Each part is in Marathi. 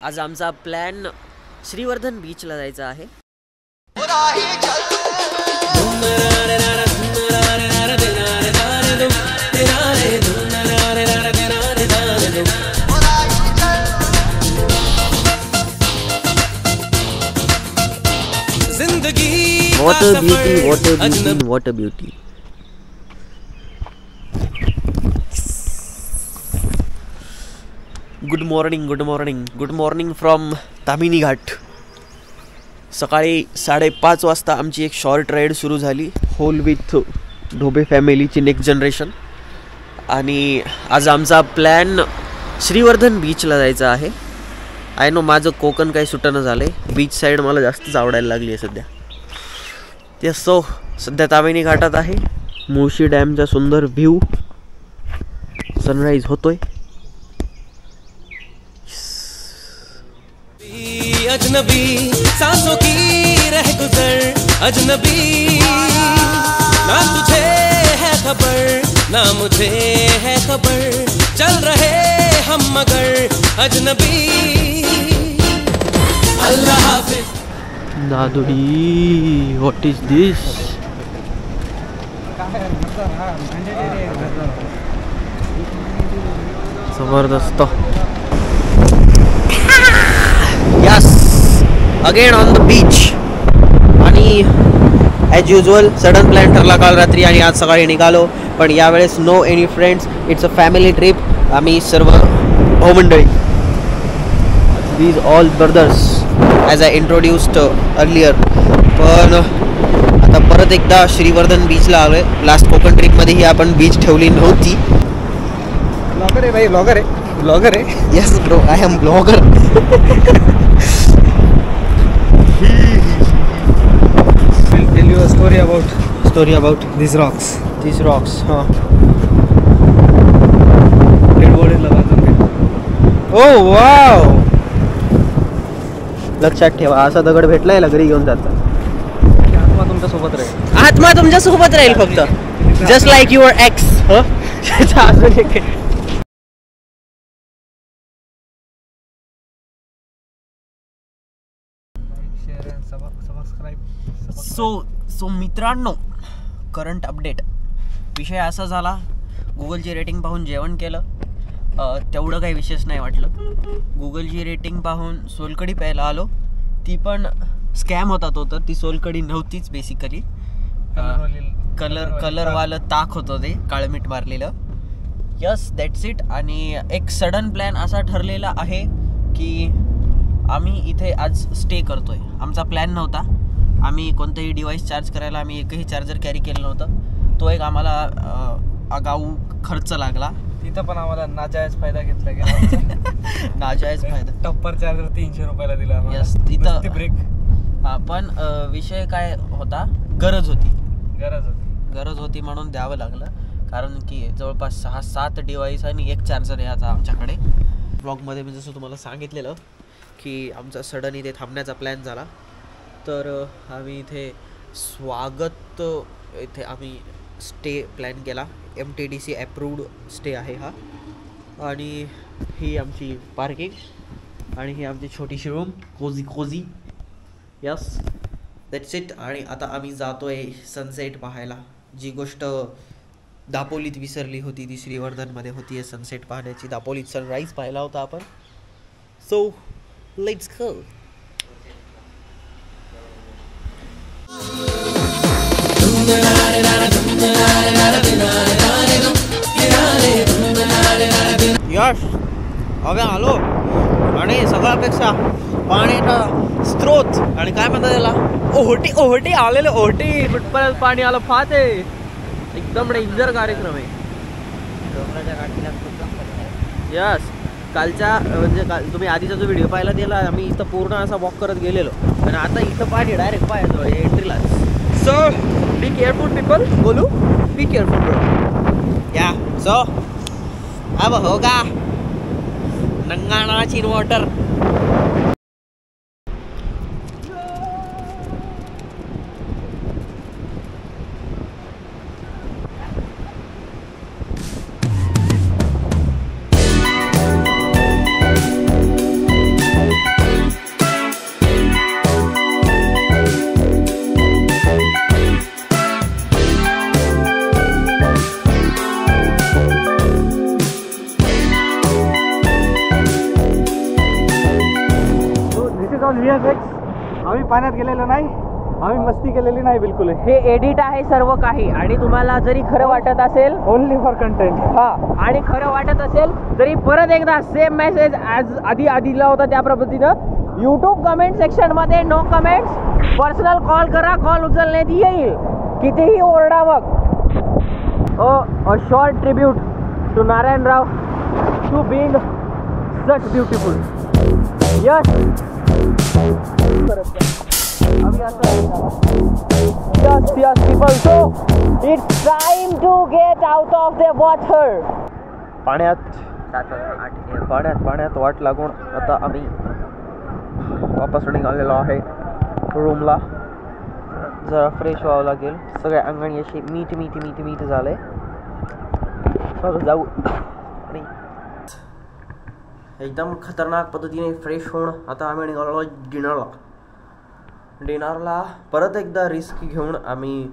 आज आमचा प्लॅन श्रीवर्धन बीचला जायचा आहे. Water beauty, water beauty, water beauty. Good morning, good morning, good morning from Tamhini Ghat. सकाळी 5:30 वाजता आमची एक शॉर्ट राईड सुरू झाली, होल विथ ढोबे फॅमिलीची नेक्स्ट जनरेशन. आणि आज आमचा प्लॅन श्रीवर्धन बीचला जायचा आहे. आय नो माझं कोकण काही सुटणं झालं आहे, बीच साईड मला जास्तच आवडायला लागली आहे सध्या. ते सो सध्या तामिनी घाटात आहे. मुळशी डॅमचा सुंदर व्ह्यू, सनराईज होतोय. अजनबी सांसों की रह गुजर अजनबी, ना तुझे है खबर ना मुझे है खबर, चल रहे हम मगर अजनबी. अल्लाह हाफिज. नादुडी, व्हॉट इज दिस? जबरदस्त. Yes, again on the beach. आणि ॲज युजल सडन प्लॅन ठरला काल रात्री आणि आज सकाळी निघालो. पण यावेळेस no any friends, it's a family trip. आम्ही सर्व भाऊमंडळी, these all brothers as I introduced earlier. पण आता परत एकदा श्रीवर्धन बीचला आलो आहे. लास्ट कोकण ट्रिपमध्येही आपण बीच ठेवली नव्हती. ब्लॉगर आहे भाई, ब्लॉगर आहे, ब्लॉगर आहे. Yes bro, I am blogger. I'll tell you a story about these rocks. These rocks, हां. Dead body ला बाजूला. ओ वाव, लक्षात ठेवा, असा दगड भेटलाय घरी घेऊन जाता. आत्मा तुमच्या सोबत राहील. आत्मा तुमच्या सोबत राहील फक्त, जस्ट लाईक युअर एक्स. अजून एक. सो मित्रांनो, करंट अपडेट. विषय असा झाला, गुगलची रेटिंग पाहून जेवण केलं. तेवढं काही विशेष नाही वाटलं. गुगलची रेटिंग पाहून सोलकढी प्यायला आलो. ती पण स्कॅम होता तो, तर ती सोलकढी नव्हतीच. बेसिकली कलरवालं ताक होतं, ते काळं मीठ मारलेलं. Yes, that's it. आणि एक सडन प्लॅन असा ठरलेला आहे की आम्ही इथे आज स्टे करतोय. आमचा प्लॅन नव्हता. आम्ही कोणतंही डिव्हाइस चार्ज करायला आम्ही एकही चार्जर कॅरी केलं नव्हतं. तो एक आम्हाला आगाऊ खर्च लागला. तिथं पण आम्हाला नाजायज फायदा घेतला गेला. नाजायज फायदा. टप्पर चार्जर 300 रुपयाला दिला. यस, तिथं ब्रेक. हां, पण विषय काय होता, गरज होती म्हणून द्यावं लागलं. कारण की जवळपास 6-7 डिव्हाइस आणि एक चार्जर आहे आता आमच्याकडे. ब्लॉगमध्ये मी जसं तुम्हाला सांगितलेलं की आमचा सडन इथे थांबण्याचा प्लॅन झाला. तर आम्ही इथे स्वागत, इथे आम्ही स्टे प्लॅन केला. MTDC अप्रूव्ड स्टे आहे हा. आणि ही आमची पार्किंग आणि ही आमची छोटीशी room, cosy. Yes, that's it. आणि आता आम्ही जातोय सनसेट पाहायला. जी गोष्ट दापोलीत विसरली होती ती श्रीवर्धनमध्ये होती, सनसेट पाहण्याची. दापोलीत सनराईज पाहिला होता आपण. So let's go. यश, अबे आलो. आणि सगळ्यापेक्षा पाण्याचा स्त्रोत आणि काय म्हणतात त्याला, ओहोटी आलेलं. ओहोटी कुठपर्यंत पाणी आलं पाहते. एकदम डेंजर कार्यक्रम आहे. यस, कालच्या म्हणजे तुम्ही आधीचा जो व्हिडिओ पाहिला त्याला आम्ही इथं पूर्ण असा वॉक करत गेलेलो. आणि आता इथं पाणी डायरेक्ट पाहायचं एंट्रीला. सो बी केअरफुल पीपल, बोलू बी केअरफुल ब्रो. या सो अब होगा नंगानाची वॉटर. All VFX. आम्ही पाण्यात गेलेलो नाही, आम्ही मस्ती केलेली नाही बिलकुल. हे एडिट आहे सर्व काही. आणि तुम्हाला जरी खरं वाटत असेल, ओनली फॉर कंटेंट. हा, आणि खरं वाटत असेल तरी परत एकदा सेम मेसेज ॲज आधी दिला होता त्या पद्धतीनं यूट्यूब कमेंट सेक्शनमध्ये नो कमेंट्स, पर्सनल कॉल करा, कॉल उचलण्यात येईल. कितीही ओरडा मग. A short tribute to Narayan Rao to being such beautiful. Yes. Yes, people. So it's time to get out of the water. पाण्यात वाट लागून आता आम्ही वापस निघालेलो आहे रूमला. जरा फ्रेश व्हावं लागेल. सगळ्या अंगणी अशी मीठ झाले. जाऊ आणि एकदम खतरनाक पद्धतीने फ्रेश होऊन आता आम्ही निघालो डिनरला. परत एकदा रिस्क घेऊन आम्ही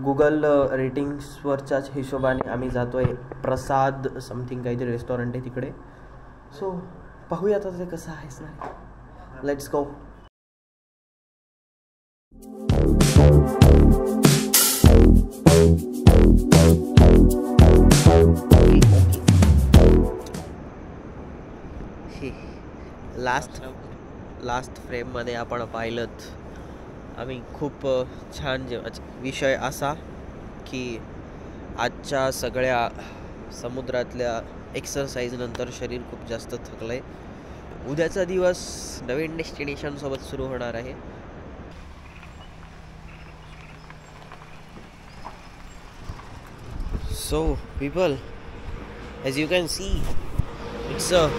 गुगल रेटिंग्सवरच्याच हिशोबाने आम्ही जातोय. प्रसाद समथिंग काहीतरी रेस्टॉरंट आहे तिकडे. सो पाहूया आता ते कसं आहेच नाही. Let's go. लास्ट फ्रेममध्ये आपण पाहिलं आम्ही खूप छान विषय असा की आजच्या सगळ्या समुद्रातल्या एक्सरसाइज नंतर शरीर खूप जास्त थकलंय. उद्याचा दिवस नवीन डेस्टिनेशन सोबत सुरू होणार आहे. So people, as you can see, it's a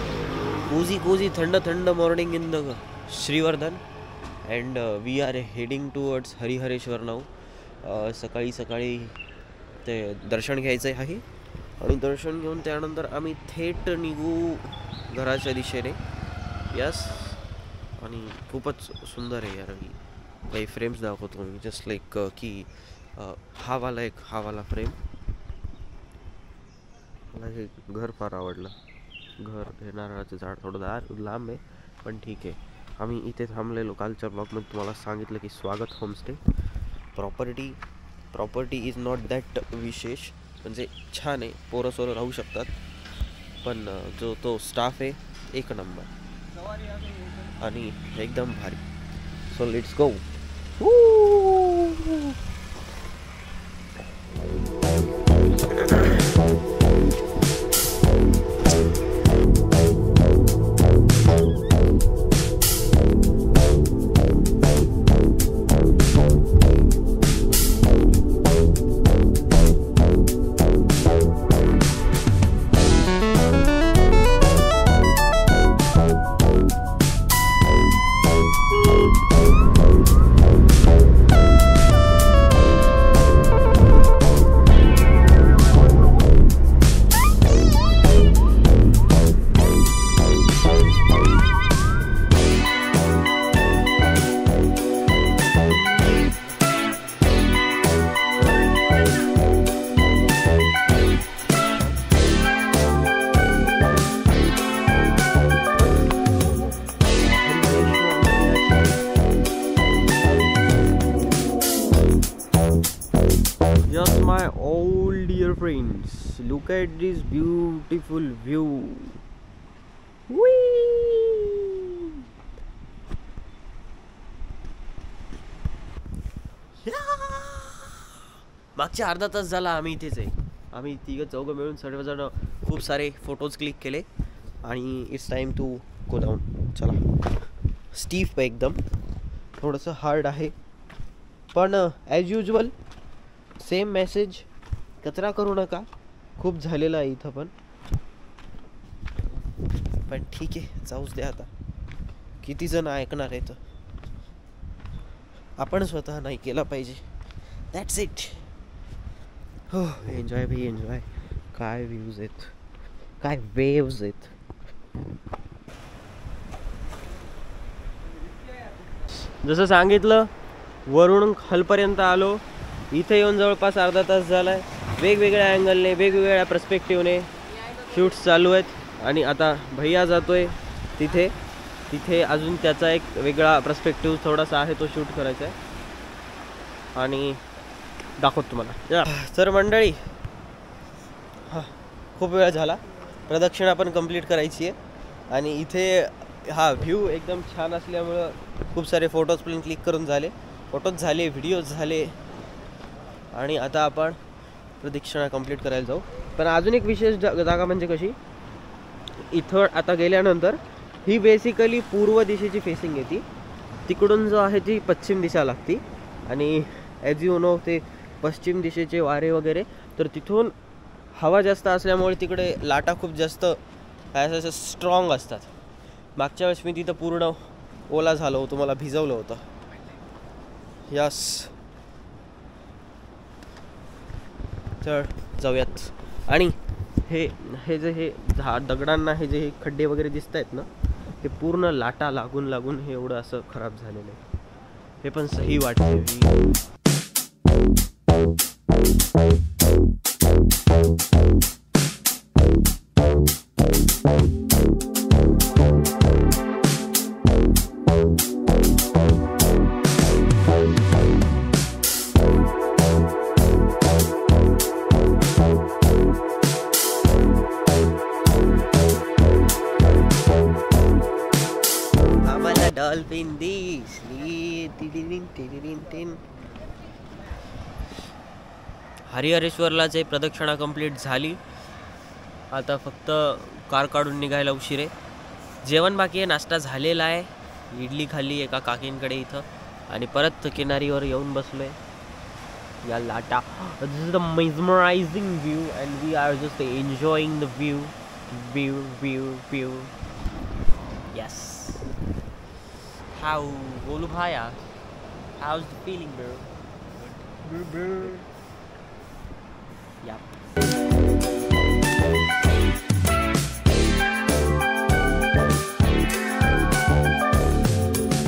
cozy थंड morning in the Shrivardhan and we are heading towards Harihareshwar नाव. सकाळी ते दर्शन घ्यायचं आहे आणि दर्शन घेऊन त्यानंतर आम्ही थेट निघू घराच्या दिशेने. यस. आणि खूपच सुंदर आहे यार. काही फ्रेम्स दाखवतो मी जस्ट लाईक की हा वाला फ्रेम. मला हे घर फार आवडलं. घर हे नारळाचं झाड थोडं लांब आहे पण ठीक आहे. आम्ही इथे थांबलेलो. कालच्या ब्लॉगमध्ये तुम्हाला सांगितलं की स्वागत homestay. Property is not that विशेष, म्हणजे छान आहे, पोरं सोरं राहू शकतात, पण जो तो स्टाफ आहे एक नंबर आणि एकदम भारी. So let's go. My all dear friends, look at this beautiful view. मागच्या अर्धा तास झाला आम्ही इथेच आहे. आम्ही चौघं मिळून सर्वजण खूप सारे फोटोज क्लिक केले आणि it's time to go down. चला. स्टीफ आहे एकदम, थोडंसं हार्ड आहे पण ॲज युजल सेम मेसेज. कचरा करू नका, खूप झालेला आहे इथं पण ठीक आहे, जाऊच द्या. आता किती जण ऐकणार आहेत. आपण स्वतः नाही केला पाहिजे. That's it. हो, एन्जॉय भाई एन्जॉय. काय व्ह्यूज आहेत, काय वेव्स आहेत. जसं सांगितलं वरून खालपर्यंत आलो. इथे येऊन जवळपास अर्धा तास झाला आहे. वेगवेगळ्या अँगलने वेगवेगळ्या पर्स्पेक्टिव्हने शूट्स चालू आहेत आणि आता भैया जातोय तिथे तिथे अजून त्याचा एक वेगळा पर्स्पेक्टिव्ह थोडासा आहे, तो शूट करायचा आहे आणि दाखवतो तुम्हाला. तर मंडळी, खूप वेळ झाला, प्रदक्षिणा पण कंप्लीट करायची आहे आणि इथे हा व्ह्यू एकदम छान असल्यामुळं खूप सारे फोटोज पण क्लिक करून झाले, फोटोज झाले, व्हिडिओज झाले आणि आता आपण प्रदक्षिणा कंप्लीट करायला जाऊ. पण अजून एक विशेष जागा म्हणजे कशी, इथं आता गेल्यानंतर ही बेसिकली पूर्व दिशेची फेसिंग येते, तिकडून जो आहे ती पश्चिम दिशा लागती आणि ॲज यू नो ते पश्चिम दिशेचे वारे वगैरे, तर तिथून हवा जास्त असल्यामुळे तिकडे लाटा खूप जास्त असं स्ट्रॉंग असतात. मागच्या वेळेस मी तिथं पूर्ण ओला झालो होतो, मला भिजवलं होतं. यस, तर जाऊयात. आणि हे जे दगडांना हे जे खड्डे वगैरे दिसत आहेत ना, ते पूर्ण लाटा लागून लागून हे एवढं असं खराब झालेलं आहे. हे पण सही वाटते. डॉल्फिन दिसली. हरिहरेश्वरलाच प्रदक्षिणा कंप्लीट झाली. आता फक्त कार काढून निघायला उशीर आहे. जेवण बाकी आहे, नाश्ता झालेला आहे, इडली खाल्ली एका काकींकडे इथं आणि परत किनारीवर येऊन बसलोय. या लाटा, this is the mesmerising view and we are just enjoying the view. Yes. How बोलू भाया, how's the feeling bro? Good. Yep.